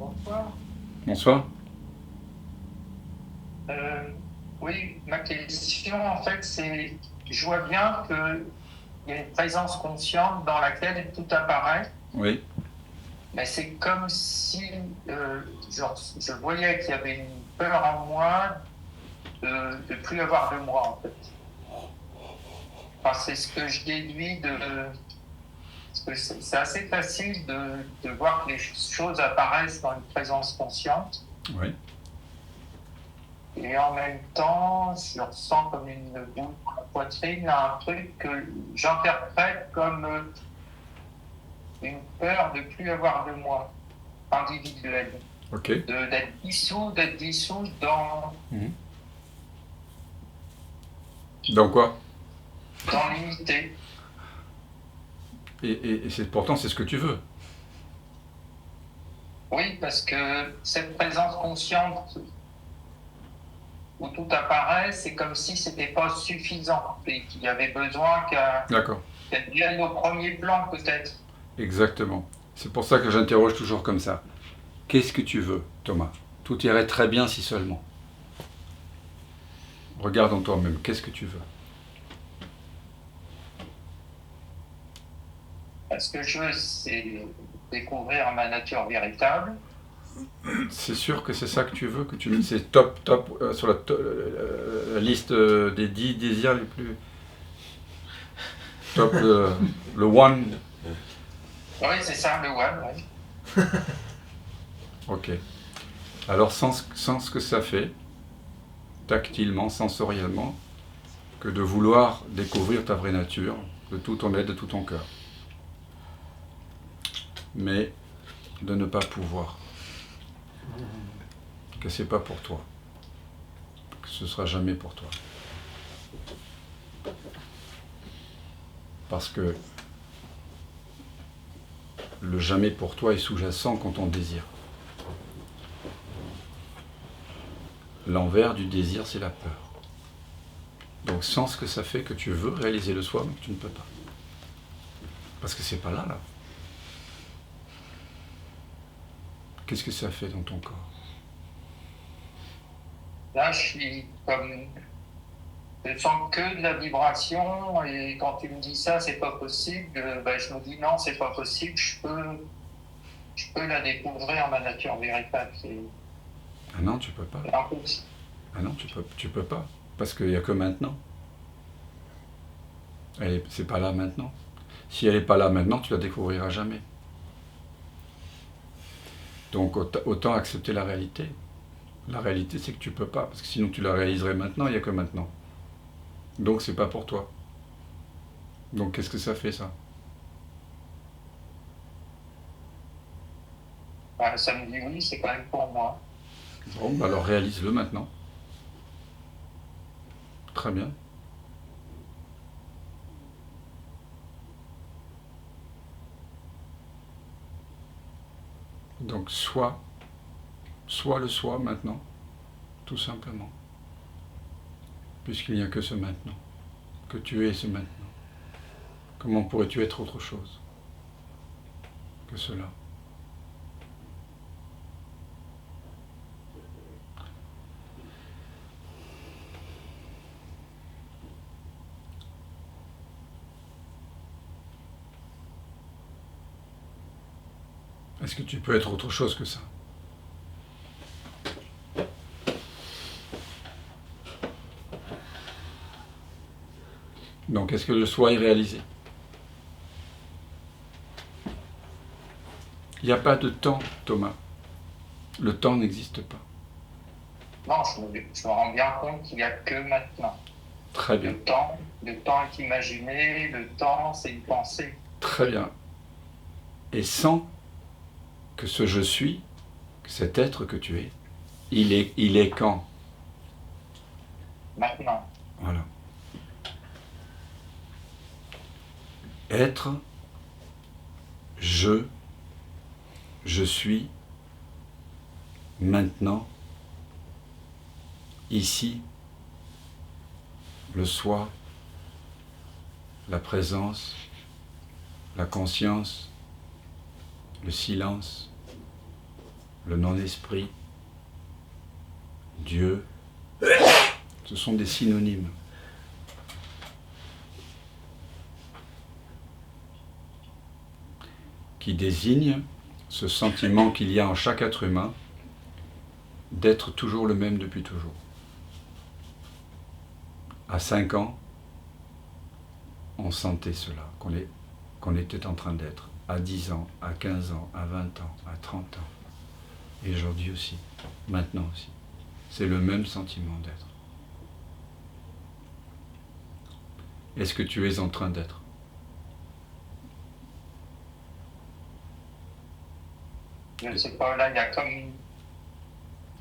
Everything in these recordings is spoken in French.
Bonsoir. Bonsoir. Euh, oui, ma question, en fait, c'est, je vois bien qu'il y a une présence consciente dans laquelle tout apparaît, Oui, mais c'est comme si je voyais qu'il y avait une peur en moi de plus avoir de moi, en fait. Enfin, c'est ce que je déduis parce que c'est assez facile de voir que les choses apparaissent dans une présence consciente. oui. Et en même temps, je ressens comme une boule dans la poitrine, un truc que j'interprète comme une peur de plus avoir de moi individuel, Ok. d'être dissous Mhm. Dans quoi? dans l'unité. Et pourtant, c'est ce que tu veux. Oui, parce que cette présence consciente où tout apparaît, c'est comme si c'était pas suffisant et qu'il y avait besoin D'accord. qu'elle vienne au premier plan peut-être. Exactement. C'est pour ça que j'interroge toujours comme ça. Qu'est-ce que tu veux, Thomas? Tout irait très bien si seulement. Regarde en toi-même. Qu'est-ce que tu veux? Ce que je veux, c'est découvrir ma nature véritable. C'est sûr que c'est ça que tu veux, que tu c'est top, top sur la liste des 10 désirs les plus top, le one. Oui, c'est ça, le one. Ouais. Ok. Alors, sans ce que ça fait, tactilement, sensoriellement, que de vouloir découvrir ta vraie nature, de tout ton être, de tout ton cœur. Mais de ne pas pouvoir. Que c'est pas pour toi. Que ce sera jamais pour toi. Parce que le jamais pour toi est sous-jacent quand on désire. L'envers du désir, c'est la peur. Donc sans ce que ça fait que tu veux réaliser le soi, mais tu ne peux pas. Parce que c'est pas là. Qu'est-ce que ça fait dans ton corps? Là, je suis comme. Je sens que de la vibration, et quand tu me dis ça, c'est pas possible, ben, je me dis non, c'est pas possible, je peux la découvrir, ma nature véritable. Ah non, tu peux pas. C'est impossible. Ah non, tu peux pas. Parce qu'il n'y a que maintenant. C'est pas là maintenant. Si elle n'est pas là maintenant, tu la découvriras jamais. Donc autant accepter la réalité. La réalité, c'est que tu peux pas, parce que sinon tu la réaliserais maintenant, il n'y a que maintenant. Donc c'est pas pour toi. Donc qu'est-ce que ça fait ça? Ben, ça me dit oui, c'est quand même pour moi. Bon, bah alors réalise-le maintenant. Très bien. Donc sois le soi maintenant, tout simplement. Puisqu'il n'y a que ce maintenant. Que tu es ce maintenant. Comment pourrais-tu être autre chose que cela? Est-ce que tu peux être autre chose que ça? Donc est-ce que le soi est réalisé? Il n'y a pas de temps, Thomas. Le temps n'existe pas. Non, je me rends bien compte qu'il n'y a que maintenant. Très bien. Le temps est imaginé, le temps, c'est une pensée. Très bien. Et sans que ce je suis, que cet être que tu es, il est quand? Maintenant. Voilà. Être, je suis, maintenant, ici, le soi, la présence, la conscience, le silence, le non-esprit, Dieu, ce sont des synonymes. Qui désignent ce sentiment qu'il y a en chaque être humain d'être toujours le même depuis toujours. À 5 ans, on sentait cela, qu'on était en train d'être. À 10 ans, à 15 ans, à 20 ans, à 30 ans. Et aujourd'hui aussi, maintenant aussi. C'est le même sentiment d'être. Est-ce que tu es en train d'être? Je ne sais pas, là, il y a comme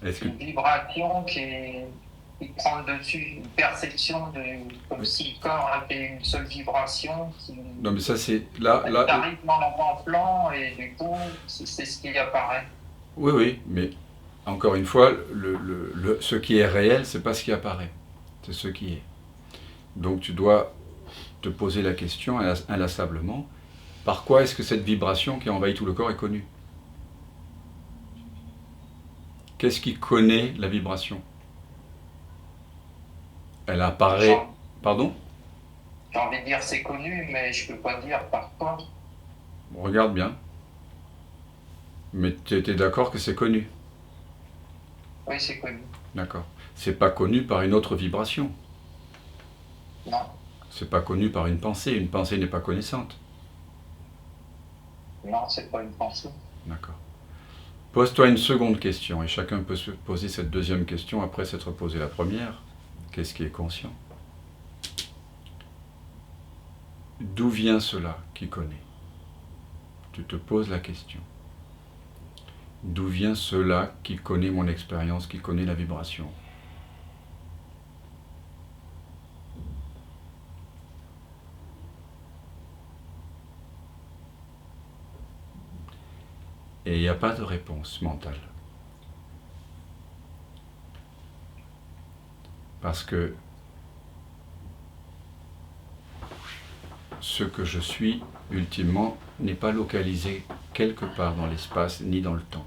une vibration qui prend le dessus, une perception comme si le corps avait une seule vibration qui Non, mais ça, c'est... Là, arrive dans l'avant-plan et du coup, c'est ce qui apparaît. Oui, oui, mais encore une fois, ce qui est réel, c'est pas ce qui apparaît, c'est ce qui est. Donc tu dois te poser la question inlassablement, par quoi est-ce que cette vibration qui envahit tout le corps est connue? Qu'est-ce qui connaît la vibration? Elle apparaît... Pardon? J'ai envie de dire c'est connu, mais je ne peux pas dire par quoi. Regarde bien. Mais tu étais d'accord que c'est connu? Oui, c'est connu. D'accord. C'est pas connu par une autre vibration. Non. C'est pas connu par une pensée. Une pensée n'est pas connaissante. Non, c'est pas une pensée. D'accord. Pose-toi une seconde question, et chacun peut se poser cette deuxième question après s'être posé la première. Qu'est-ce qui est conscient? D'où vient cela qui connaît? Tu te poses la question. D'où vient cela qui connaît mon expérience, qui connaît la vibration? Et il n'y a pas de réponse mentale. Parce que ce que je suis, ultimement, n'est pas localisé quelque part dans l'espace ni dans le temps.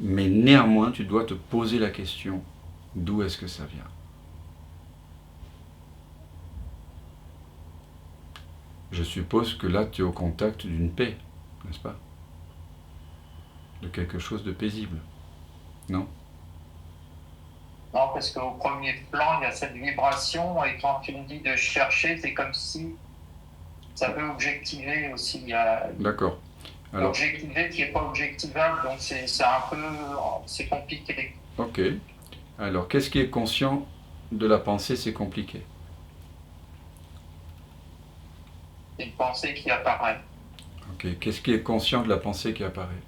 Mais néanmoins, tu dois te poser la question, d'où est-ce que ça vient? Je suppose que là, tu es au contact d'une paix, n'est-ce pas? De quelque chose de paisible, non? Non, parce qu'au premier plan, il y a cette vibration, et quand tu me dis de chercher, c'est comme si ça peut objectiver aussi. Il y a D'accord. Alors, objectiver qui n'est pas objectivable, donc c'est un peu... c'est compliqué. ok. Alors, qu'est-ce qui est conscient de la pensée? C'est compliqué. C'est une pensée qui apparaît. Ok. Qu'est-ce qui est conscient de la pensée qui apparaît?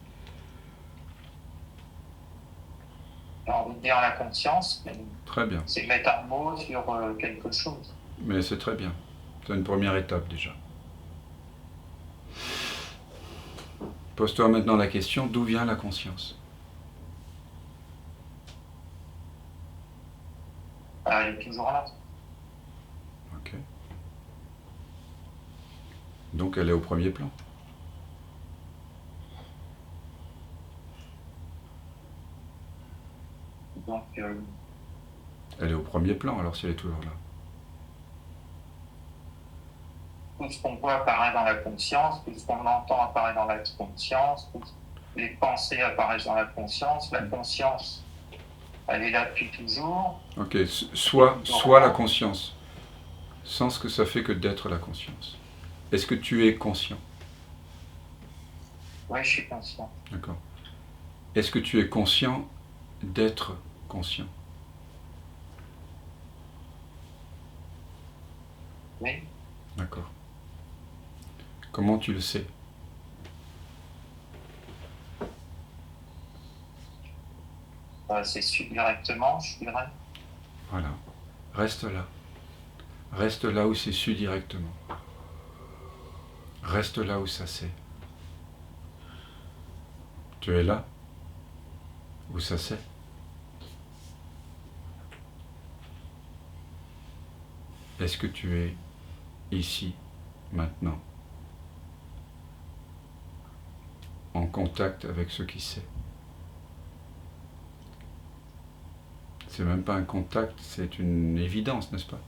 J'ai envie de dire la conscience, mais Très bien. c'est mettre un mot sur quelque chose. Mais c'est très bien. C'est une première étape déjà. Pose-toi maintenant la question, d'où vient la conscience? Elle est toujours là. Ok. Donc elle est au premier plan. Donc, Elle est au premier plan, alors si elle est toujours là. tout ce qu'on voit apparaît dans la conscience, tout ce qu'on entend apparaît dans la conscience, toutes les pensées apparaissent dans la conscience. La conscience, elle est là depuis toujours. Ok, soit la conscience, sans ce que ça fait que d'être la conscience. Est-ce que tu es conscient? Oui, je suis conscient. D'accord. Est-ce que tu es conscient d'être conscient? Oui. D'accord. Comment tu le sais? C'est su directement, je dirais. Voilà. Reste là. Reste là où c'est su directement. Reste là où ça sait. Tu es là où ça sait. Est-ce que tu es ici, maintenant, en contact avec ce qui sait. C'est même pas un contact, c'est une évidence, n'est-ce pas?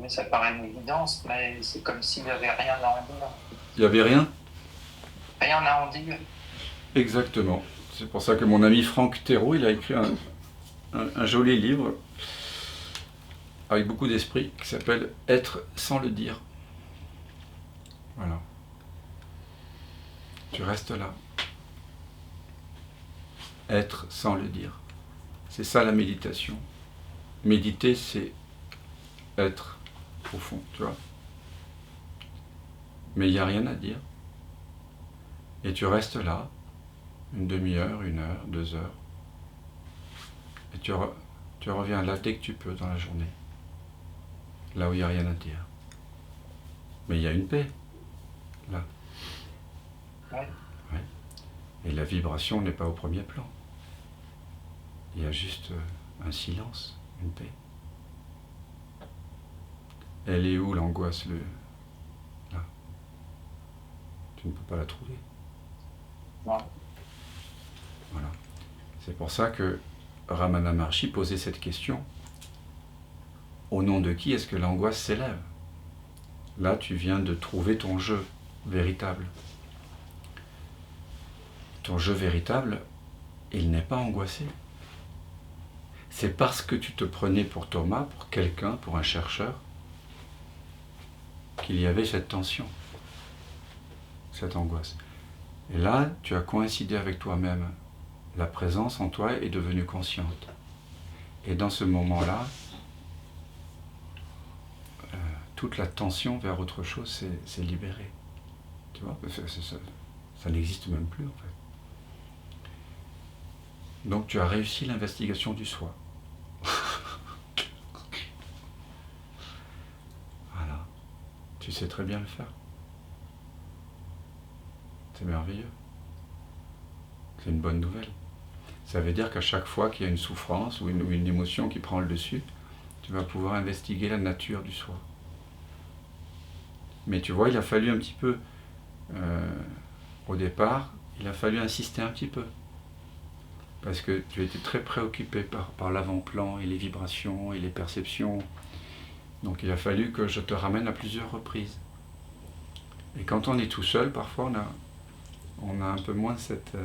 Mais ça paraît une évidence, mais c'est comme s'il n'y avait rien à en dire. Il n'y avait rien? Rien à en dire. Exactement. C'est pour ça que mon ami Franck Thérault, il a écrit un joli livre avec beaucoup d'esprit qui s'appelle « Être sans le dire ». Voilà. Tu restes là. Être sans le dire. C'est ça la méditation. Méditer, c'est être au fond, tu vois. Mais il n'y a rien à dire. Et tu restes là, une demi-heure, 1 heure, 2 heures. Et tu reviens là dès que tu peux dans la journée. Là où il n'y a rien à dire. Mais il y a une paix, là. Ouais. Ouais. Et la vibration n'est pas au premier plan. Il y a juste un silence, une paix. Elle est où l'angoisse, là? Tu ne peux pas la trouver. Non. Voilà. C'est pour ça que Ramana Maharshi posait cette question. Au nom de qui est-ce que l'angoisse s'élève? Là, tu viens de trouver ton jeu véritable. Ton jeu véritable, il n'est pas angoissé. C'est parce que tu te prenais pour Thomas, pour quelqu'un, pour un chercheur, qu'il y avait cette tension, cette angoisse. Et là, tu as coïncidé avec toi-même. La présence en toi est devenue consciente. Et dans ce moment-là, toute la tension vers autre chose s'est libérée. Tu vois, ça n'existe même plus en fait. Donc tu as réussi l'investigation du soi. Voilà. Tu sais très bien le faire. C'est merveilleux. C'est une bonne nouvelle. Ça veut dire qu'à chaque fois qu'il y a une souffrance ou une émotion qui prend le dessus, tu vas pouvoir investiguer la nature du soi. Mais tu vois, il a fallu un petit peu, au départ, il a fallu insister un petit peu. Parce que tu étais très préoccupé par l'avant-plan et les vibrations et les perceptions. Donc il a fallu que je te ramène à plusieurs reprises. Et quand on est tout seul, parfois on a un peu moins cette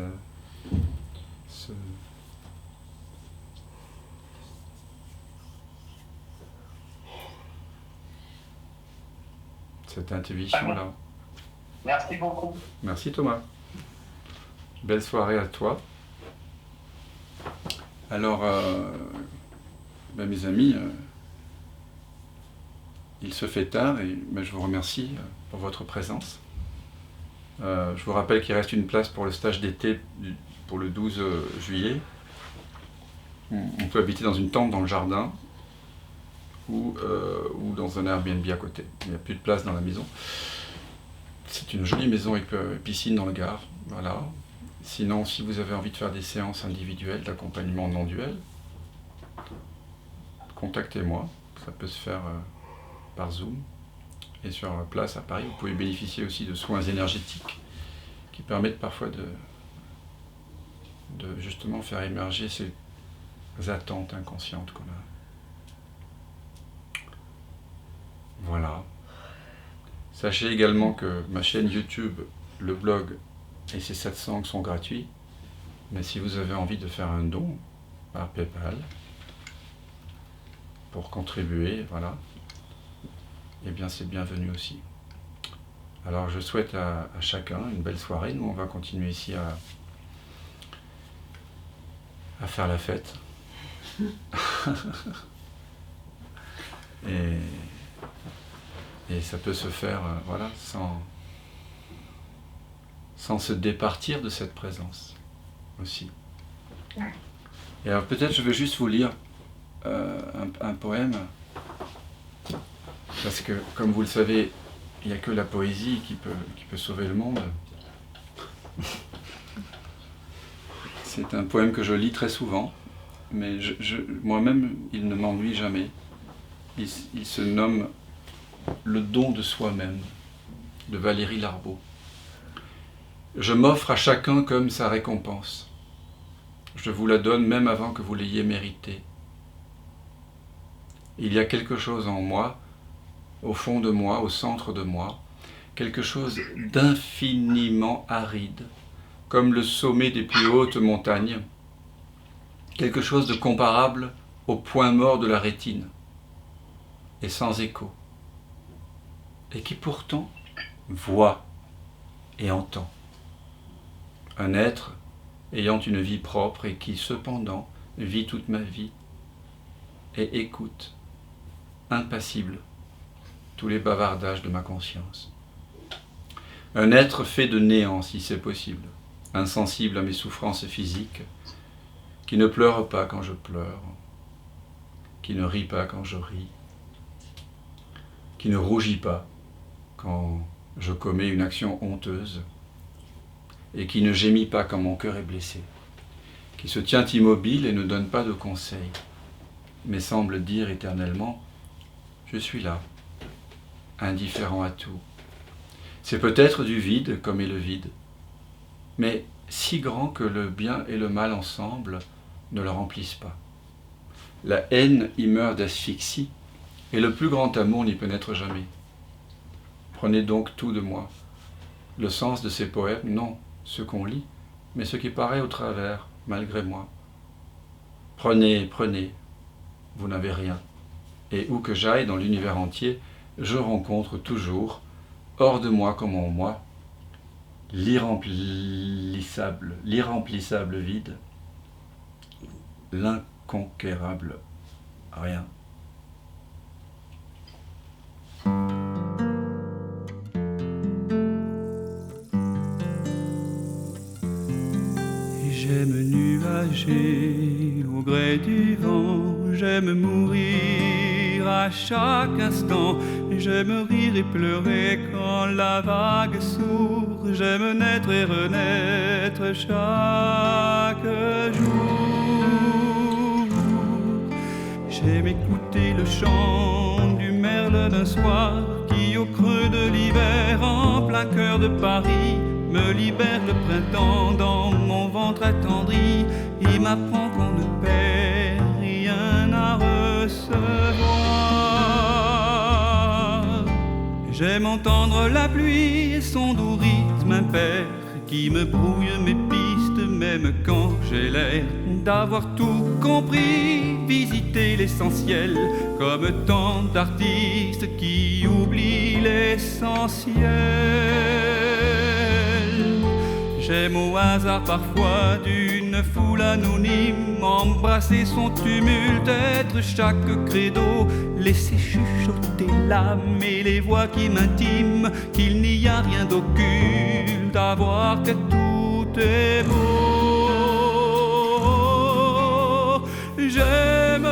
intuition-là. Merci beaucoup. Merci Thomas. Belle soirée à toi. Alors, mes amis, il se fait tard et je vous remercie pour votre présence. Je vous rappelle qu'il reste une place pour le stage d'été pour le 12 juillet. On peut habiter dans une tente dans le jardin ou dans un Airbnb à côté. Il n'y a plus de place dans la maison. C'est une jolie maison avec piscine dans le Gard. Voilà. Sinon, si vous avez envie de faire des séances individuelles d'accompagnement non duel, contactez-moi. Ça peut se faire par Zoom. Et sur place à Paris, vous pouvez bénéficier aussi de soins énergétiques qui permettent parfois de justement faire émerger ces attentes inconscientes qu'on a. Voilà. Sachez également que ma chaîne YouTube, le blog et ses satsangs sont gratuits. Mais si vous avez envie de faire un don par PayPal pour contribuer, voilà, eh bien c'est bienvenu aussi. Alors je souhaite à chacun une belle soirée. Nous on va continuer ici à faire la fête. Et ça peut se faire voilà, sans se départir de cette présence aussi. Et alors peut-être je vais juste vous lire un poème, parce que comme vous le savez, il n'y a que la poésie qui peut sauver le monde. C'est un poème que je lis très souvent, mais moi-même, il ne m'ennuie jamais. Il se nomme Le don de soi-même, de Valérie Larbaud. Je m'offre à chacun comme sa récompense. Je vous la donne même avant que vous l'ayez méritée. Il y a quelque chose en moi, au fond de moi, au centre de moi, quelque chose d'infiniment aride, comme le sommet des plus hautes montagnes, quelque chose de comparable au point mort de la rétine, et sans écho, et qui pourtant voit et entend. Un être ayant une vie propre et qui cependant vit toute ma vie et écoute, impassible, tous les bavardages de ma conscience. Un être fait de néant si c'est possible, insensible à mes souffrances physiques, qui ne pleure pas quand je pleure, qui ne rit pas quand je ris, qui ne rougit pas quand je commets une action honteuse, et qui ne gémit pas quand mon cœur est blessé, qui se tient immobile et ne donne pas de conseils, mais semble dire éternellement « Je suis là, indifférent à tout ». C'est peut-être du vide comme est le vide, mais si grand que le bien et le mal ensemble ne le remplissent pas. La haine y meurt d'asphyxie, et le plus grand amour n'y pénètre jamais. Prenez donc tout de moi. Le sens de ces poèmes, non ce qu'on lit, mais ce qui paraît au travers, malgré moi. Prenez, prenez, vous n'avez rien. Et où que j'aille dans l'univers entier, je rencontre toujours, hors de moi comme en moi, l'irremplissable vide, l'inconquérable rien. J'aime nuager au gré du vent, j'aime mourir à chaque instant, j'aime rire et pleurer quand la vague sourd, j'aime naître et renaître chaque jour. J'aime écouter le chant du merle d'un soir qui au creux de l'hiver, en plein cœur de Paris, me libère le printemps dans mon ventre attendri. Il m'apprend qu'on ne perd rien à recevoir. J'aime entendre la pluie et son doux rythme impair qui me brouille mes pistes même quand j'ai l'air d'avoir tout compris. Visiter l'essentiel comme tant d'artistes qui oublient l'essentiel. J'aime au hasard parfois d'une foule anonyme embrasser son tumulte, être chaque credo, laisser chuchoter l'âme et les voix qui m'intiment qu'il n'y a rien d'occulte, à voir que tout est beau. J'aime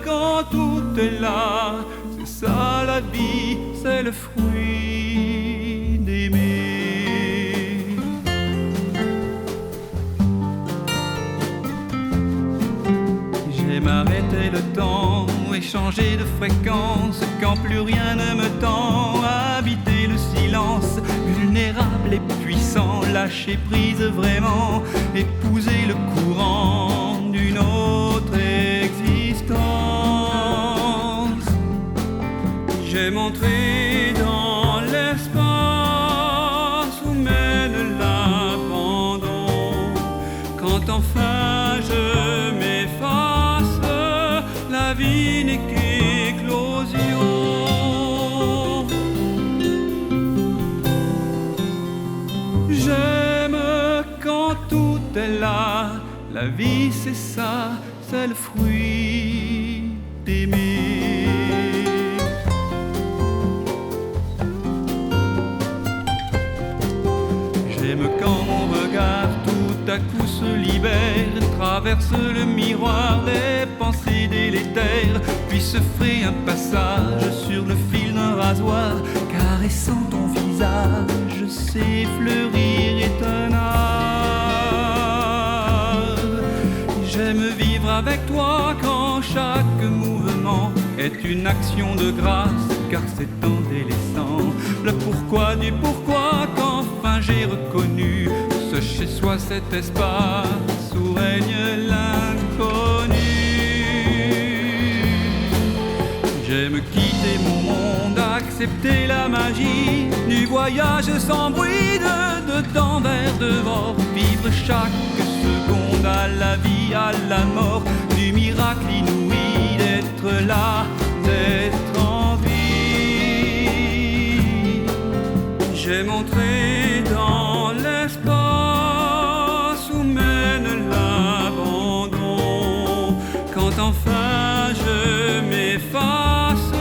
quand tout est là, c'est ça la vie, c'est le fruit d'aimer. J'aime arrêter le temps et changer de fréquence quand plus rien ne me tend, habiter le silence, vulnérable et puissant, lâcher prise vraiment, épouser le courant d'une autre existence. J'aime entrer dans l'espace où mène l'abandon, quand enfin je m'efface, la vie n'est qu'éclosion. J'aime quand tout est là, la vie c'est ça, c'est le fruit d'aimer. J'aime quand mon regard tout à coup se libère, traverse le miroir des pensées délétères, puis se ferait un passage sur le fil d'un rasoir, caressant ton visage, c'est fleurir est un art. J'aime vivre avec toi toi quand chaque mouvement est une action de grâce, car c'est en délaissant le pourquoi du pourquoi qu'enfin j'ai reconnu ce chez soi, cet espace où règne l'inconnu. J'aime quitter mon monde, accepter la magie du voyage sans bruit, de dedans vers dehors, vivre chaque seconde à la vie, à la mort, du miracle inouï d'être là, d'être en vie. J'aime entrer dans l'espace où mène l'abandon, quand enfin je m'efface,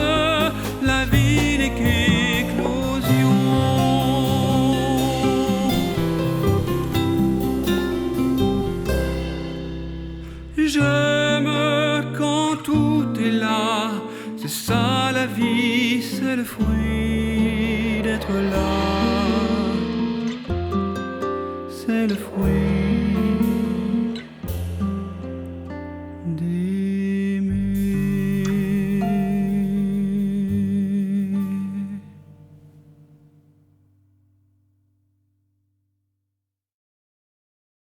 la vie n'est qu'éclosion. J'aime quand tout est là, c'est ça la vie, c'est le fruit d'être là, c'est le fruit.